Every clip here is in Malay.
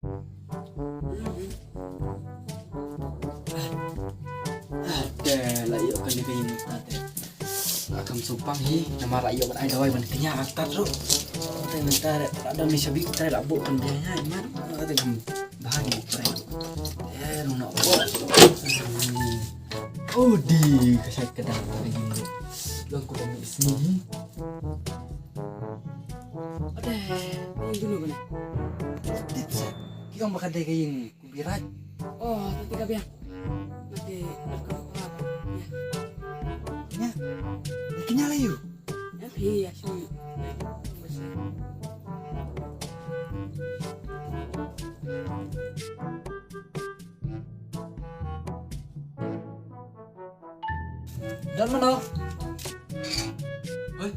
Ada lah yuk kan dia kayu tadi. Akan supang hi nama rakyat kan ada orang Kñia aktar ro. Tapi bentar ada ni sabi kita labuk kan dia nya iman. Ada kan bahagia pray. Runa bol. Oh di kasih kedang lagi ni. Lang ko kami sini. Ada yang dulu mana? Tips. Kita makan deh kayak Kubirait. Oh, tadi kabiang. Nanti berkau apa? Ya. Kñia lah yuk. Ya, iya sih. Dan mana? Oi,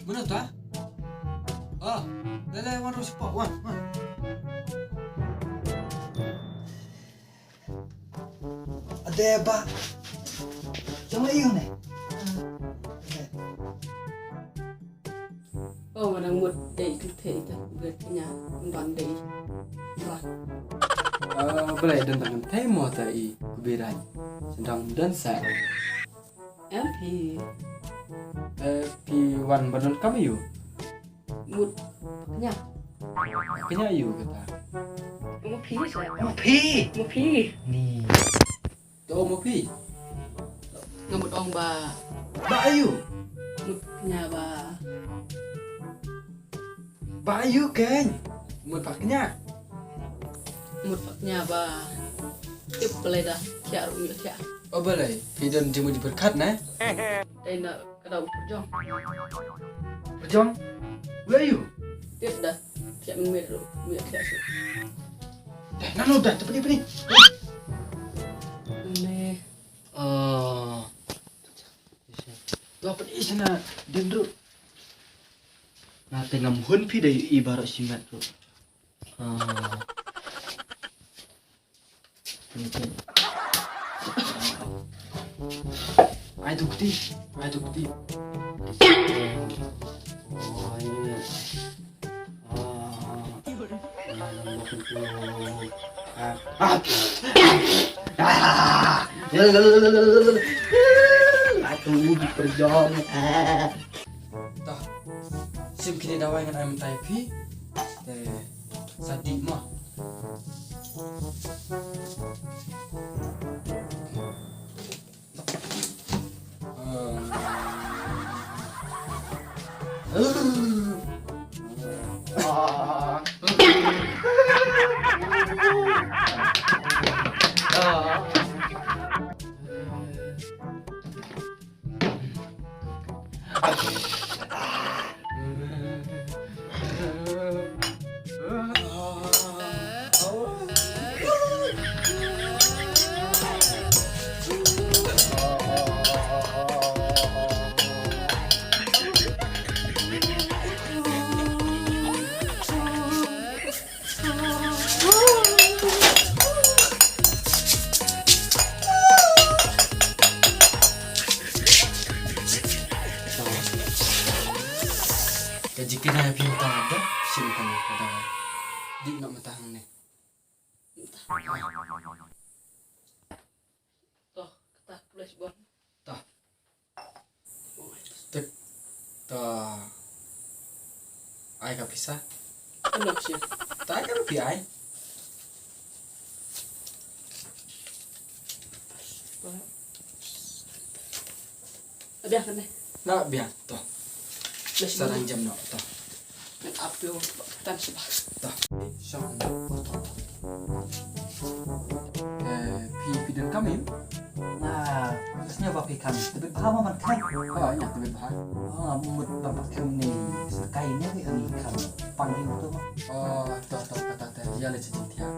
mana tu ah? Oh, lele wan ruspok wan. Ada apa? Jangan iyo ni. Oh, orang mut day tu teh tu bertanya ban day. Wah. Boleh dan tangan tema tadi Kubirait sedang dansa. MP P1 badan kami yuk. mut Kñia. Kñia yuk kata. Mau pi saya. Mau pi. Mau pi. Ni. Tu mau pi. Ngamut ong ba. Ba ayu. Mut Kñia ba. Ba ayu kan. Mau pak Kñia. Mut Kñia ba. Tip boleh dah. Kia ru kia. Oh boleh. Pidan cuma diberkat nah. Đây là cái đầu của jong. Jong. Where are you? Tiếp dah. Kia mệt rồi, mệt kia rồi. Nano dah cepat ni. Nè. Tu apa ni sana? Dendro. Nah tengah mohon pi dari ibarat simat tu. Ai dukti. Oh ini. Aku diperjong. Tah. Sim kini dawai dengan ayam taipi. Sadik mah. Jika dah bintang ada, simpan pada di nak matang ni. Toh, kita plus bon. Tah. Tek. Tah. Ai kah pisah? Kenapa sih? Tak kan pi ai. Biar kan deh. Nak biar toh. Plus Sarang jam nak toh. Met apio tan sebah. Toh. Shakhmat. Pi dan kami. Nah, terusnya bapak kami. Tapi paham man kan? Oh, ingat tu bah. Mut bapak kami ni sekainya ni ani kan panggil tu mah. Oh, toh kata teh. Ya le cicing tiap.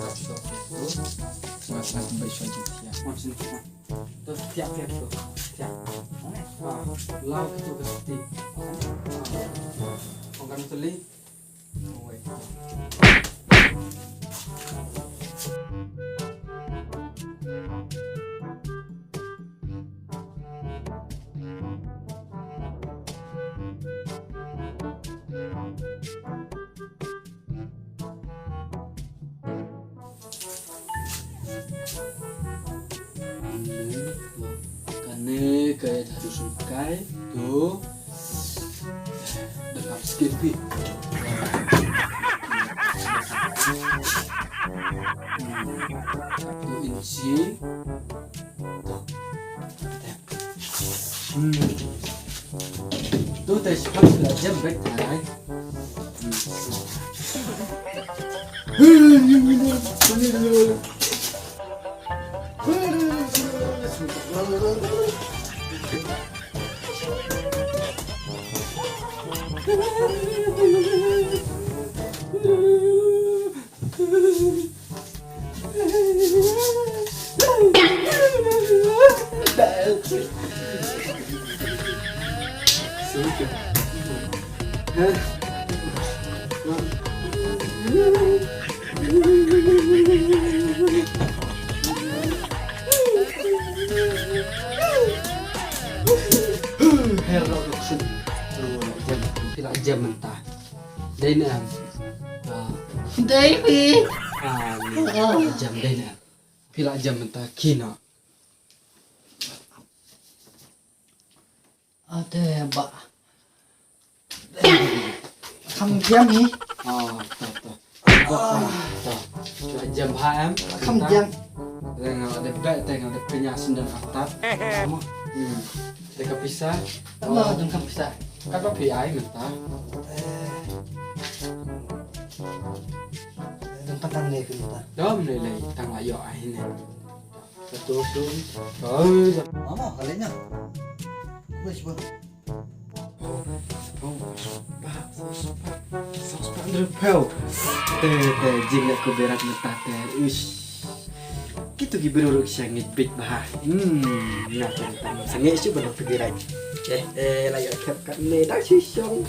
Toh. Mas baik saja tiap. Macam ni. Toh tiap tu. Tiap. Lau itu pasti. Orang tu li. Oh, wait. Nih kayak harus sukai tuh dengan skill bit. Satu inci. Tuh tes pas belajar baik kan. Hero doksen, jam mentah. Dainan, David. jam dainan. Pila jam mentah Kñia. Ada mbak. Kamu diam nih. Tuh. Pila jam HM. Kamu diam. Tengok ada beg, tengok ada penyasin dan atap. Kamu, tengok pisah. Allah jom kamu bisa. Kan PI mentah. Tempatan nih kita. Đó này tăng lại giỏi này. Tôi xuống. Mama kalinya. Wes bang. Jing nak Kubirait mentah teh. Gitu gibruruk sangit bit bah. Nak tentang sangit sih benar Kubirait. Layak kat ne dah sisong.